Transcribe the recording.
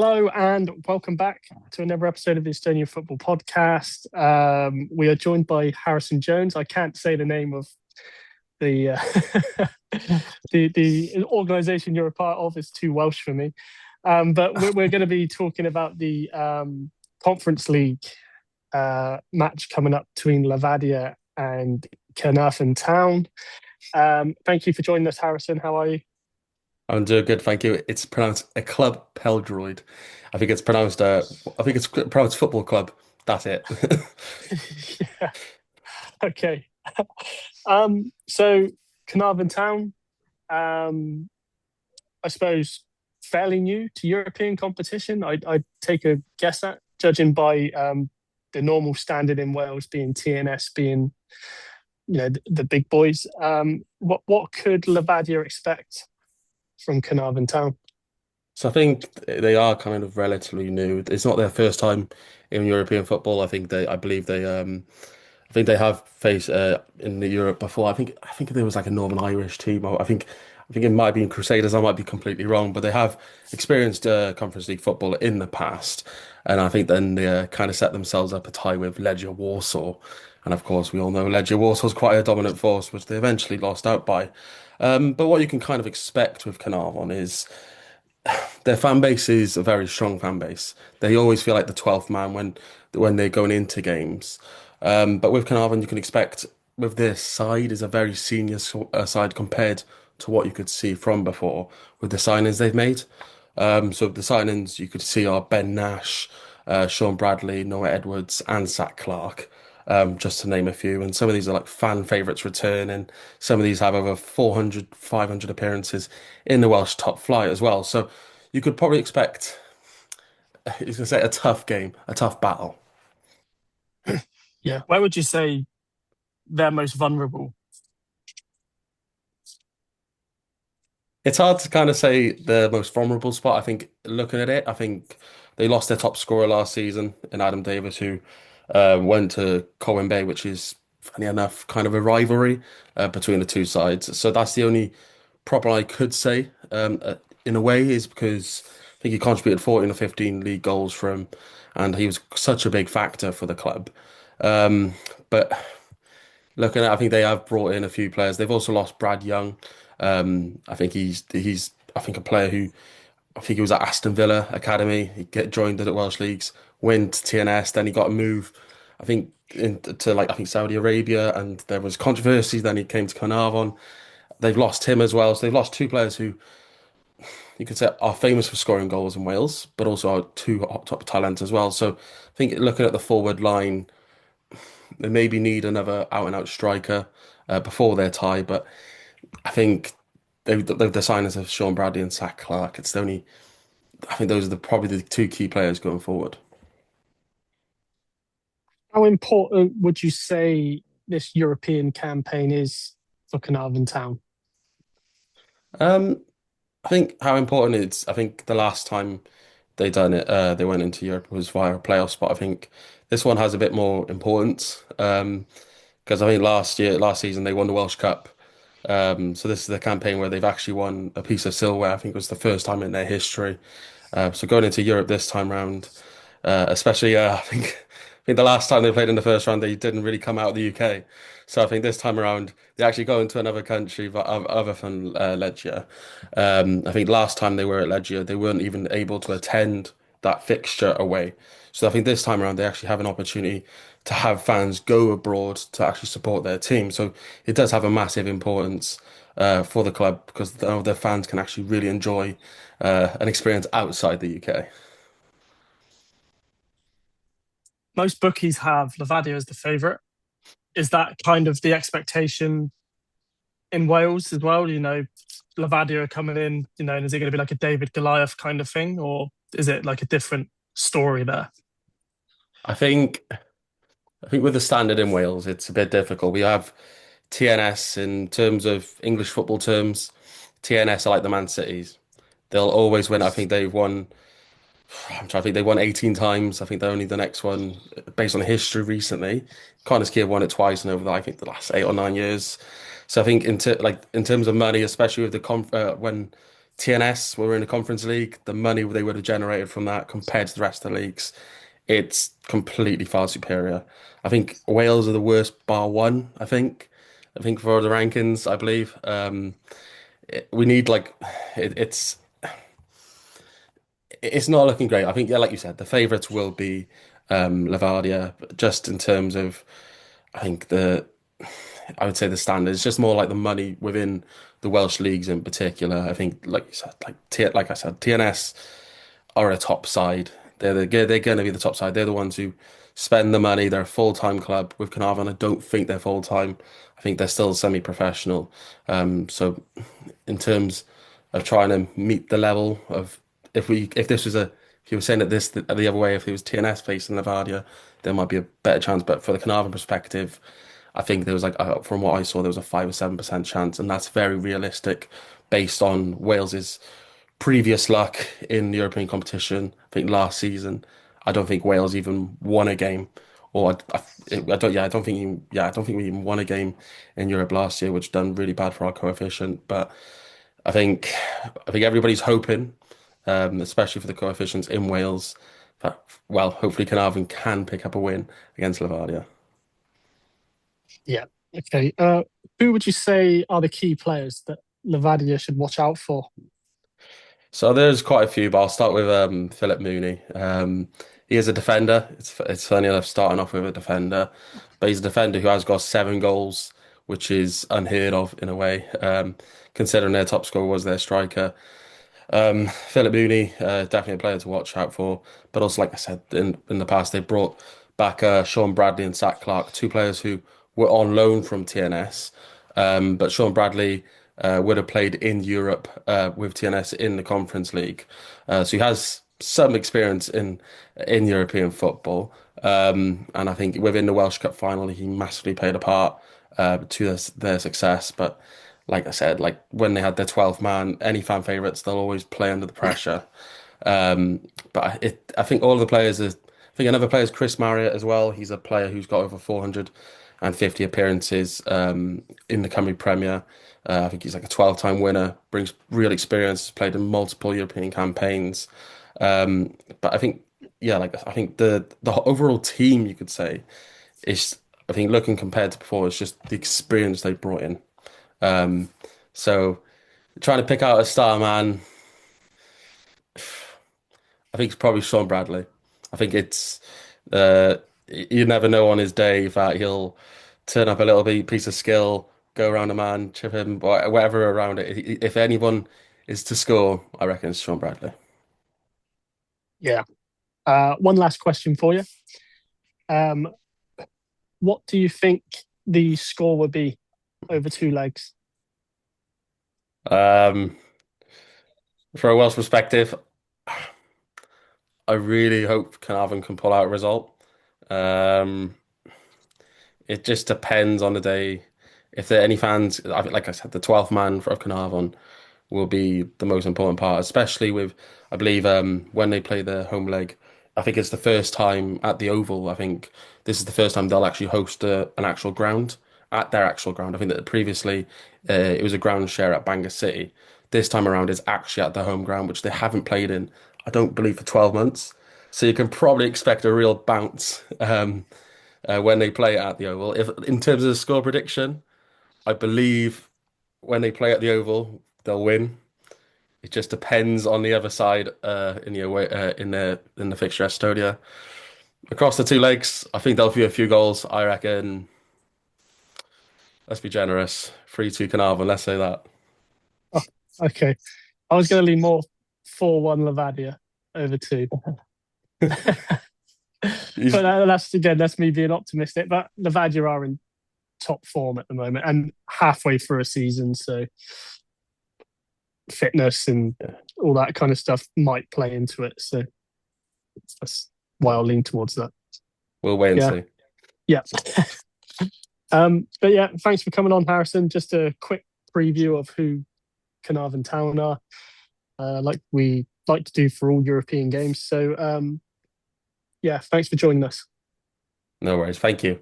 Hello and welcome back to another episode of the Estonian Football Podcast. We are joined by Harrison Jones. I can't say the name of the the organisation you're a part of. It's too Welsh for me. But we're going to be talking about the Conference League match coming up between Levadia and Caernarfon Town. Thank you for joining us, Harrison. How are you? I'm doing good, thank you. It's pronounced a club Pêl-Droed. I think it's pronounced football club. That's it. Yeah. Okay. So Carnarvon Town, um, I suppose, fairly new to European competition. I'd take a guess at, judging by the normal standard in Wales being TNS, being the big boys. What could Levadia expect from Carnarvon Town? So I think they are kind of relatively new. It's not their first time in European football. I think they have faced in the Europe before. I think there was like a Northern Irish team. I think it might have been Crusaders. I might be completely wrong, but they have experienced Conference League football in the past, and I think then they kind of set themselves up a tie with Legia Warsaw. And of course, we all know Legia Warsaw is quite a dominant force, which they eventually lost out by. But what you can kind of expect with Carnarvon is their fan base is a very strong fan base. They always feel like the 12th man when they're going into games. But with Carnarvon, you can expect with their side is a very senior side compared to what you could see from before with the signings they've made. So the signings you could see are Ben Nash, Sean Bradley, Noah Edwards, and Zach Clark, just to name a few. And some of these are like fan favourites returning. Some of these have over 400, 500 appearances in the Welsh top flight as well. So you could probably expect, you can say, a tough game, a tough battle. Yeah. Where would you say they're most vulnerable? It's hard to kind of say the most vulnerable spot. I think looking at it, I think they lost their top scorer last season in Adam Davis, who went to Colwyn Bay, which is funny enough kind of a rivalry between the two sides. So that's the only problem I could say in a way is because I think he contributed 14 or 15 league goals for him, and he was such a big factor for the club. Um, but looking at, I think they have brought in a few players. They've also lost Brad Young. I think he's I think a player who I think he was at Aston Villa Academy. He get joined the Welsh leagues, went to TNS, then he got a move. I think into like I think Saudi Arabia, and there was controversy. Then he came to Carnarvon. They've lost him as well. So they've lost two players who you could say are famous for scoring goals in Wales, but also are two top talent as well. So I think looking at the forward line, they maybe need another out and out striker before their tie, but I think they've the signings of Sean Bradley and Zach Clark. It's the only I think those are probably the two key players going forward. How important would you say this European campaign is for Carnarvon Town? Um, I think how important it's. I think the last time they done it, they went into Europe was via a playoff spot. I think this one has a bit more importance. Because I think last season they won the Welsh Cup. So this is the campaign where they've actually won a piece of silverware. I think it was the first time in their history. So going into Europe this time round, especially I think the last time they played in the first round, they didn't really come out of the UK. So I think this time around, they actually go into another country other than Legia. I think last time they were at Legia, they weren't even able to attend that fixture away. So I think this time around, they actually have an opportunity to have fans go abroad to actually support their team. So it does have a massive importance for the club because their fans can actually really enjoy an experience outside the UK. Most bookies have Levadia as the favourite. Is that kind of the expectation in Wales as well? Levadia are coming in, and is it going to be like a David Goliath kind of thing, or is it like a different story there? I think I think with the standard in Wales, it's a bit difficult. We have TNS in terms of English football terms. TNS are like the Man Cities. They'll always win. I think they've won. I'm trying to think. They won 18 times. I think they're only the next one based on history recently. Caernarfon won it twice and over I think the last 8 or 9 years. So I think in terms of money, especially with when TNS were in the Conference League, the money they would have generated from that compared to the rest of the leagues, it's completely far superior. I think Wales are the worst bar one, I think for the rankings, I believe. We need like it, it's not looking great. I think, yeah, like you said, the favourites will be Levadia, just in terms of, I think I would say the standard. It's just more like the money within the Welsh leagues in particular. I think, like you said, like I said, TNS are a top side. They're going to be the top side. They're the ones who spend the money. They're a full-time club. With Caernarfon, I don't think they're full-time. I think they're still semi-professional. So in terms of trying to meet the level of, if this was a if you were saying that the other way, if it was TNS facing Levadia, there might be a better chance. But for the Caernarfon perspective, I think there was like, from what I saw, there was a 5 or 7% chance, and that's very realistic based on Wales's previous luck in the European competition. I think last season, I don't think Wales even won a game, or I don't. Yeah, I don't think. I don't think we even won a game in Europe last year, which done really bad for our coefficient. But I think, everybody's hoping, especially for the coefficients in Wales, that, well, hopefully Caernarfon can pick up a win against Levadia. Yeah. Okay. Who would you say are the key players that Levadia should watch out for? So there's quite a few, but I'll start with Philip Mooney. He is a defender. It's funny enough starting off with a defender, but he's a defender who has got 7 goals, which is unheard of in a way, considering their top scorer was their striker. Philip Mooney, definitely a player to watch out for. But also, like I said, in the past, they brought back Sean Bradley and Zach Clark, 2 players who were on loan from TNS. But Sean Bradley would have played in Europe with TNS in the Conference League. So he has some experience in European football. And I think within the Welsh Cup final, he massively played a part to their success. But like I said, like when they had their 12th man, any fan favourites, they'll always play under the pressure. But I think all of the players are. I think another player is Chris Marriott as well. He's a player who's got over 450 appearances in the Cymru Premier. I think he's like a 12-time winner, brings real experience, played in multiple European campaigns. But I think, yeah, like I think the overall team, you could say, is, I think, looking compared to before, it's just the experience they brought in. Um, so trying to pick out a star man, I think it's probably Sean Bradley. I think it's you never know on his day that he'll turn up a little bit piece of skill, go around a man, chip him, whatever around it. If anyone is to score, I reckon it's Sean Bradley. Yeah. One last question for you. Um, what do you think the score would be over 2 legs? Um, for a Welsh perspective, I really hope Caernarfon can pull out a result. Um, it just depends on the day. If there are any fans, like I said, the 12th man for Caernarfon will be the most important part, especially with, I believe, when they play their home leg. I think it's the first time at the Oval. I think this is the first time they'll actually host an actual ground at their actual ground. I think that previously it was a ground share at Bangor City. This time around, it's actually at the home ground, which they haven't played in, I don't believe, for 12 months. So you can probably expect a real bounce when they play at the Oval. If in terms of the score prediction, I believe when they play at the Oval, they'll win. It just depends on the other side in the away in the fixture Estonia. Across the 2 legs, I think there'll be a few goals. I reckon. Let's be generous. 3-2 Caernarfon. Let's say that. Oh, okay. I was going to lean more 4-1 Levadia over 2. But He's, that's, again, that's me being optimistic. But Levadia are in top form at the moment and halfway through a season, so fitness and yeah, all that kind of stuff might play into it. So that's why I'll lean towards that. we'll wait and Yeah, see. yeah. But yeah, thanks for coming on, Harrison. Just a quick preview of who Caernarfon Town are, like we like to do for all European games. So yeah, thanks for joining us. No worries. Thank you.